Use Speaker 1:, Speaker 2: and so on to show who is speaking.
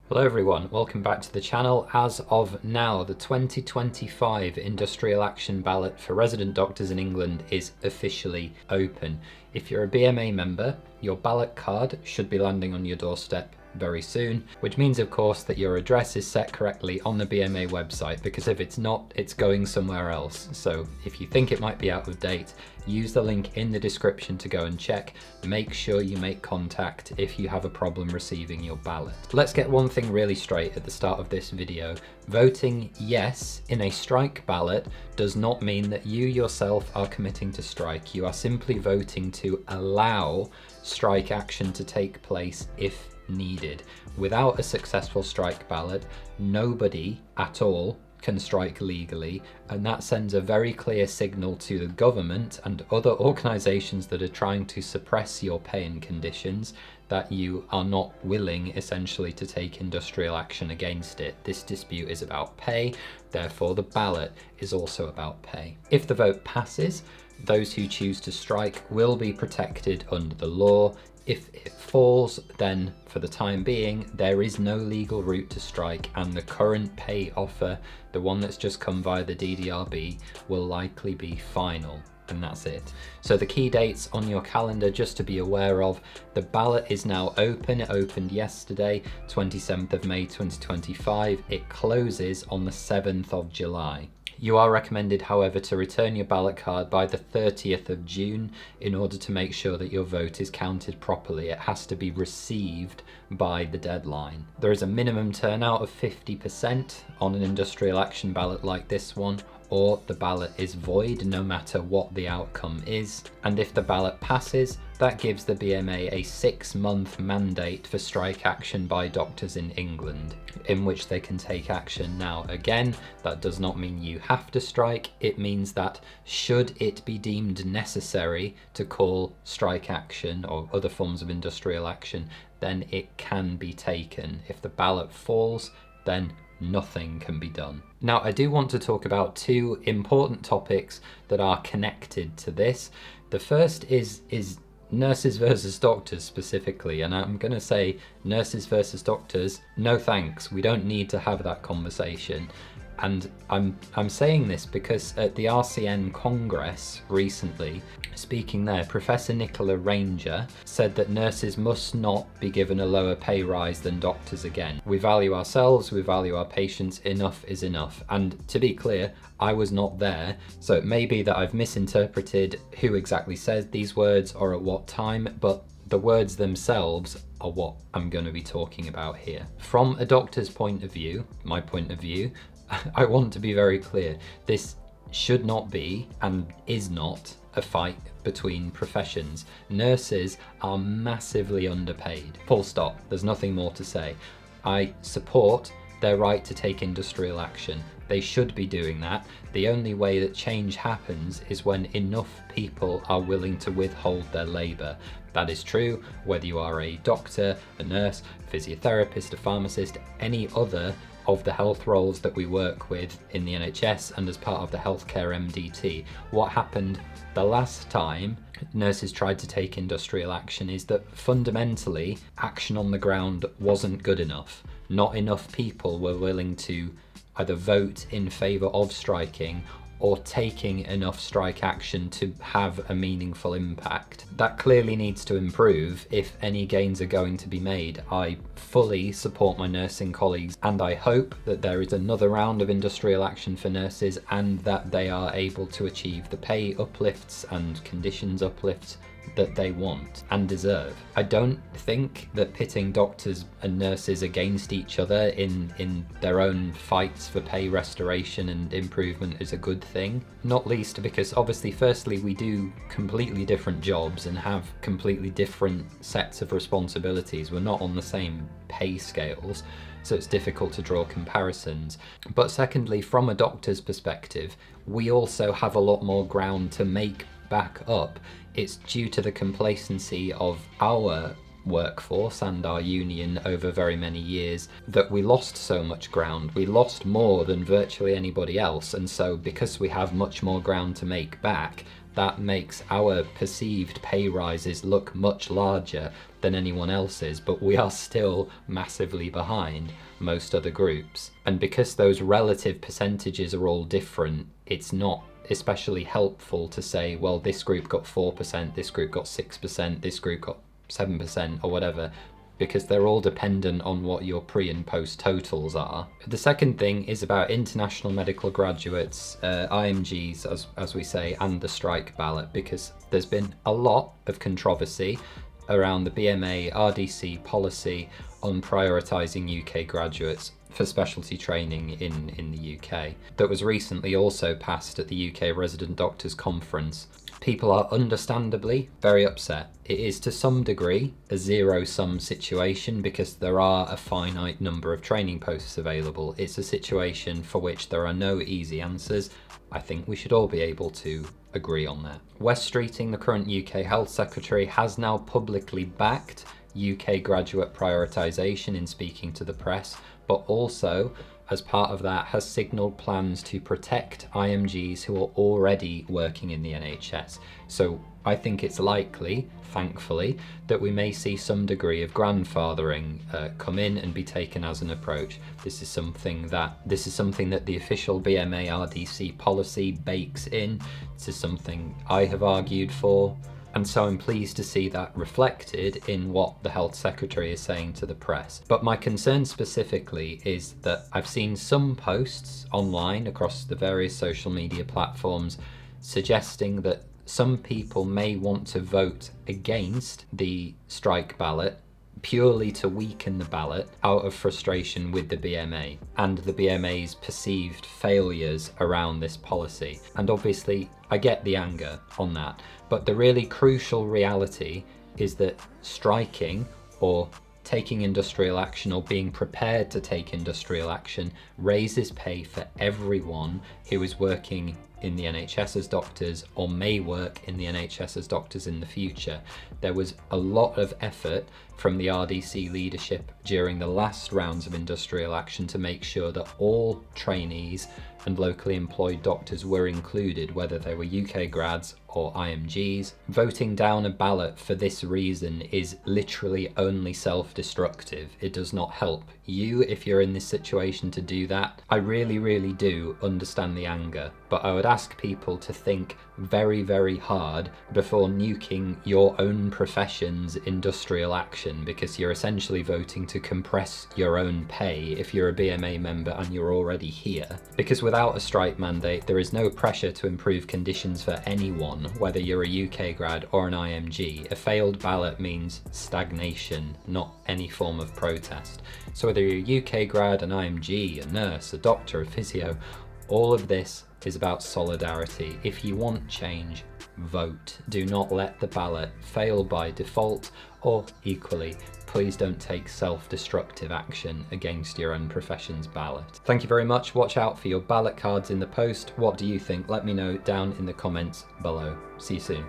Speaker 1: Hello everyone, welcome back to the channel. As of now, the 2025 Industrial Action Ballot for resident doctors in England is officially open. If you're a BMA member, your ballot card should be landing on your doorstep very soon, which means of course that your address is set correctly on the BMA website, because if it's not, it's going somewhere else. So if you think it might be out of date, use the link in the description to go and check. Make sure you make contact if you have a problem receiving your ballot. Let's get one thing really straight at the start of this video. Voting yes in a strike ballot does not mean that you yourself are committing to strike. You are simply voting to allow strike action to take place if needed. Without a successful strike ballot, nobody at all can strike legally, and that sends a very clear signal to the government and other organisations that are trying to suppress your pay and conditions that you are not willing essentially to take industrial action against it. This dispute is about pay, therefore the ballot is also about pay. If the vote passes, those who choose to strike will be protected under the law. If it falls, then for the time being, there is no legal route to strike, and the current pay offer, the one that's just come via the DDRB, will likely be final. And that's it. So the key dates on your calendar just to be aware of: the ballot is now open. It opened yesterday, 27th of May 2025. It closes on the 7th of July. You are recommended, however, to return your ballot card by the 30th of June in order to make sure that your vote is counted properly. It has to be received by the deadline. There is a minimum turnout of 50% on an industrial action ballot like this one, or the ballot is void no matter what the outcome is. And if the ballot passes, that gives the BMA a 6-month mandate for strike action by doctors in England, in which they can take action. Now again, that does not mean you have to strike. It means that should it be deemed necessary to call strike action or other forms of industrial action, then it can be taken. If the ballot falls, then nothing can be done. Now, I do want to talk about two important topics that are connected to this. The first is nurses versus doctors specifically, and I'm going to say nurses versus doctors, no thanks. We don't need to have that conversation. And I'm saying this because at the RCN Congress recently, speaking there, Professor Nicola Ranger said that nurses must not be given a lower pay rise than doctors again. We value ourselves, we value our patients, enough is enough. And to be clear, I was not there, so it may be that I've misinterpreted who exactly said these words or at what time, but the words themselves are what I'm going to be talking about here. From a doctor's point of view, my point of view, I want to be very clear. This should not be and is not a fight between professions. Nurses are massively underpaid. Full stop. There's nothing more to say. I support their right to take industrial action. They should be doing that. The only way that change happens is when enough people are willing to withhold their labour. That is true whether you are a doctor, a nurse, physiotherapist, a pharmacist, any other of the health roles that we work with in the NHS and as part of the healthcare MDT. What happened the last time nurses tried to take industrial action is that fundamentally action on the ground wasn't good enough. Not enough people were willing to either vote in favour of striking or taking enough strike action to have a meaningful impact. That clearly needs to improve if any gains are going to be made. I fully support my nursing colleagues, and I hope that there is another round of industrial action for nurses and that they are able to achieve the pay uplifts and conditions uplifts that they want and deserve. I don't think that pitting doctors and nurses against each other in their own fights for pay restoration and improvement is a good thing. Not least because obviously, firstly, we do completely different jobs and have completely different sets of responsibilities. We're not on the same pay scales, so it's difficult to draw comparisons. But secondly, from a doctor's perspective, we also have a lot more ground to make back up. It's due to the complacency of our workforce and our union over very many years that we lost so much ground. We lost more than virtually anybody else, and so because we have much more ground to make back, that makes our perceived pay rises look much larger than anyone else's, but we are still massively behind most other groups. And because those relative percentages are all different, it's not especially helpful to say, well, this group got 4%, this group got 6%, this group got 7% or whatever, because they're all dependent on what your pre and post totals are. The second thing is about international medical graduates, IMGs as we say, and the strike ballot, because there's been a lot of controversy around the BMA RDC policy on prioritising UK graduates for specialty training in the UK that was recently also passed at the UK Resident Doctors Conference. People are understandably very upset. It is to some degree a zero-sum situation because there are a finite number of training posts available. It's a situation for which there are no easy answers. I think we should all be able to agree on that. Wes Streeting, the current UK Health Secretary, has now publicly backed UK graduate prioritisation in speaking to the press, but also, as part of that, has signalled plans to protect IMGs who are already working in the NHS. So I think it's likely, thankfully, that we may see some degree of grandfathering come in and be taken as an approach. This is something that the official BMA RDC policy bakes in. This is something I have argued for. And so I'm pleased to see that reflected in what the Health Secretary is saying to the press. But my concern specifically is that I've seen some posts online across the various social media platforms suggesting that some people may want to vote against the strike ballot purely to weaken the ballot out of frustration with the BMA and the BMA's perceived failures around this policy. And obviously, I get the anger on that, but the really crucial reality is that striking or taking industrial action or being prepared to take industrial action raises pay for everyone who is working in the NHS as doctors or may work in the NHS as doctors in the future. There was a lot of effort from the RDC leadership during the last rounds of industrial action to make sure that all trainees and locally employed doctors were included, whether they were UK grads or IMGs. Voting down a ballot for this reason is literally only self-destructive. It does not help you if you're in this situation to do that. I really, really do understand the anger, but I would ask people to think very, very hard before nuking your own profession's industrial action, because you're essentially voting to compress your own pay if you're a BMA member and you're already here. Because without a strike mandate, there is no pressure to improve conditions for anyone, whether you're a UK grad or an IMG. A failed ballot means stagnation, not any form of protest. So whether you're a UK grad, an IMG, a nurse, a doctor, a physio, all of this is about solidarity. If you want change, vote. Do not let the ballot fail by default, or equally, please don't take self-destructive action against your own profession's ballot. Thank you very much. Watch out for your ballot cards in the post. What do you think? Let me know down in the comments below. See you soon.